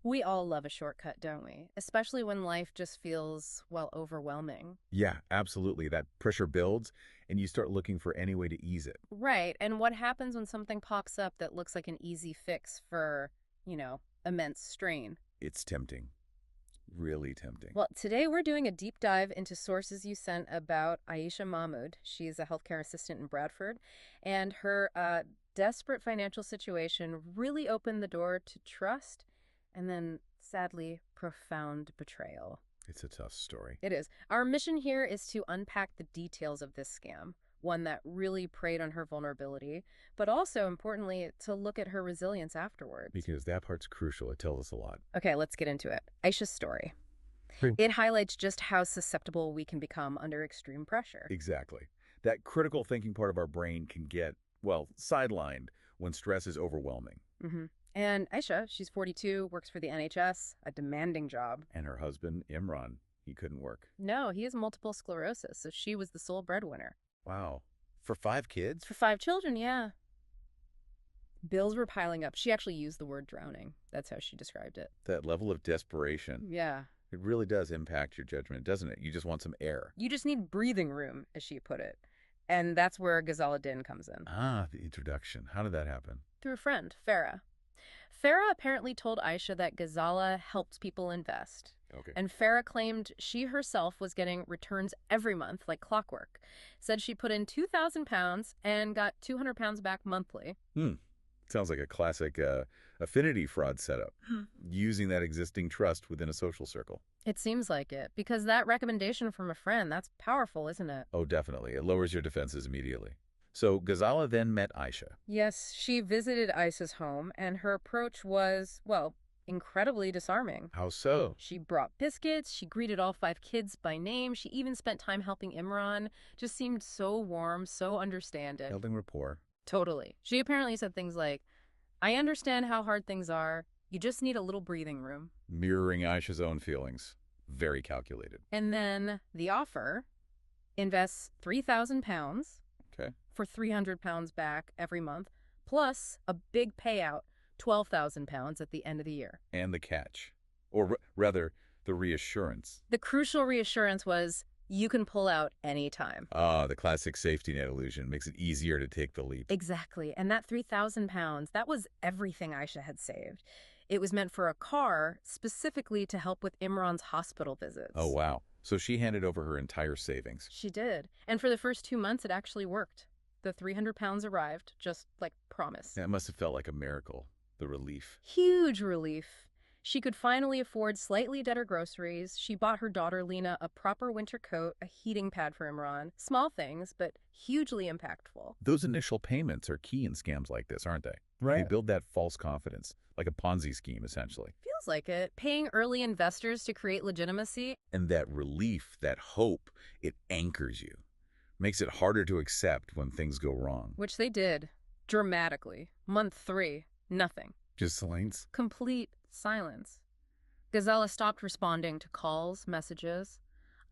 We all love a shortcut, don't we? Especially when life just feels, well, overwhelming. Yeah, absolutely. That pressure builds, and you start looking for any way to ease it. Right. And what happens when something pops up that looks like an easy fix for, immense strain? It's tempting, really tempting. Well, today we're doing a deep dive into sources you sent about Aisha Mahmood. She's a healthcare assistant in Bradford, and her desperate financial situation really opened the door to trust and then, sadly, profound betrayal. It's a tough story. It is. Our mission here is to unpack the details of this scam, one that really preyed on her vulnerability, but also, importantly, to look at her resilience afterwards. Because that part's crucial. It tells us a lot. Okay, let's get into it. Aisha's story. Hmm. It highlights just how susceptible we can become under extreme pressure. Exactly. That critical thinking part of our brain can get, well, sidelined when stress is overwhelming. hmm And Aisha, she's 42, works for the NHS, a demanding job. And her husband, Imran, he couldn't work. No, he has multiple sclerosis, so she was the sole breadwinner. Wow. For 5 kids? For 5 children, yeah. Bills were piling up. She actually used the word drowning. That's how she described it. That level of desperation, Yeah. it really does impact your judgment, doesn't it? You just want some air. You just need breathing room, as she put it. And that's where Ghazala Din comes in. Ah, the introduction. How did that happen? Through a friend, Farah. Farah apparently told Aisha that Ghazala helps people invest. Okay. And Farah claimed she herself was getting returns every month, like clockwork. Said she put in £2,000 and got £200 back monthly. Sounds like a classic affinity fraud setup, using that existing trust within a social circle. It seems like it, because that recommendation from a friend, that's powerful, isn't it? Oh, definitely. It lowers your defenses immediately. So Ghazala then met Aisha. Yes, she visited Aisha's home, and her approach was, well, incredibly disarming. How so? She brought biscuits, she greeted all 5 kids by name, she even spent time helping Imran. Just seemed so warm, so understanding. Building rapport. Totally. She apparently said things like, I understand how hard things are. You just need a little breathing room. Mirroring Aisha's own feelings. Very calculated. And then the offer invests £3,000 Okay. for £300 back every month, plus a big payout, £12,000 at the end of the year. And the catch. Or rather, the reassurance. The crucial reassurance was, you can pull out anytime. Ah, the classic safety net illusion makes it easier to take the leap. Exactly. And that £3,000, that was everything Aisha had saved. It was meant for a car, specifically to help with Imran's hospital visits. Oh, wow. So she handed over her entire savings. She did. And for the first 2 months, it actually worked. The £300 arrived, just like promised. That must have felt like a miracle. The relief. Huge relief. She could finally afford slightly better groceries. She bought her daughter Lena a proper winter coat, a heating pad for Imran. Small things, but hugely impactful. Those initial payments are key in scams like this, aren't they? They build that false confidence, like a Ponzi scheme, essentially. Feels like it. Paying early investors to create legitimacy. And that relief, that hope, it anchors you. Makes it harder to accept when things go wrong. Which they did. Dramatically. Month 3. Nothing. Just silence? Complete silence. Ghazala stopped responding to calls, messages.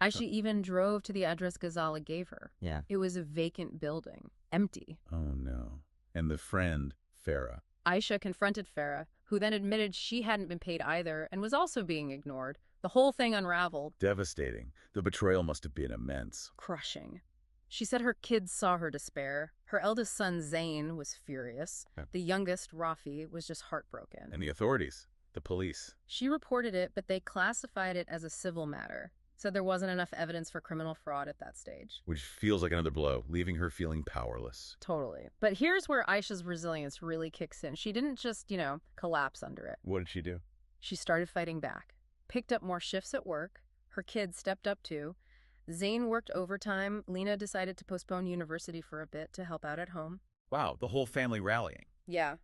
Aisha even drove to the address Ghazala gave her. Yeah. It was a vacant building. Empty. Oh, no. And the friend, Farah. Aisha confronted Farah, who then admitted she hadn't been paid either and was also being ignored. The whole thing unraveled. Devastating. The betrayal must have been immense. Crushing. She said her kids saw her despair. Her eldest son, Zain, was furious. Yeah. The youngest, Rafi, was just heartbroken. And the authorities, the police. She reported it, but they classified it as a civil matter. Said there wasn't enough evidence for criminal fraud at that stage. Which feels like another blow, leaving her feeling powerless. Totally. But here's where Aisha's resilience really kicks in. She didn't just, collapse under it. What did she do? She started fighting back. Picked up more shifts at work. Her kids stepped up too. Zain worked overtime. Lena decided to postpone university for a bit to help out at home. Wow, the whole family rallying. Yeah.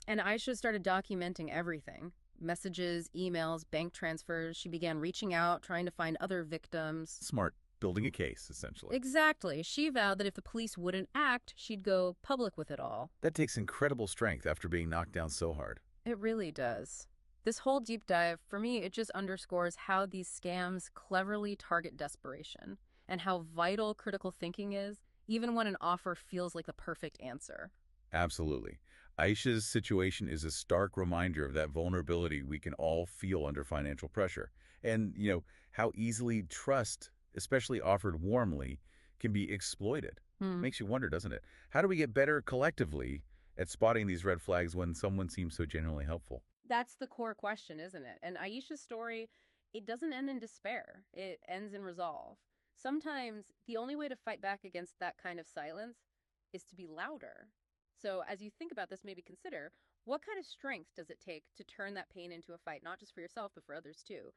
And Aisha started documenting everything. Messages, emails, bank transfers. She began reaching out, trying to find other victims. Smart. Building a case, essentially. Exactly. She vowed that if the police wouldn't act, she'd go public with it all. That takes incredible strength after being knocked down so hard. It really does. This whole deep dive, for me, it just underscores how these scams cleverly target desperation and how vital critical thinking is, even when an offer feels like the perfect answer. Absolutely. Aisha's situation is a stark reminder of that vulnerability we can all feel under financial pressure. And, how easily trust, especially offered warmly, can be exploited. Hmm. Makes you wonder, doesn't it? How do we get better collectively at spotting these red flags when someone seems so genuinely helpful? That's the core question, isn't it? And Aisha's story, it doesn't end in despair. It ends in resolve. Sometimes the only way to fight back against that kind of silence is to be louder. So as you think about this, maybe consider what kind of strength does it take to turn that pain into a fight, not just for yourself, but for others too?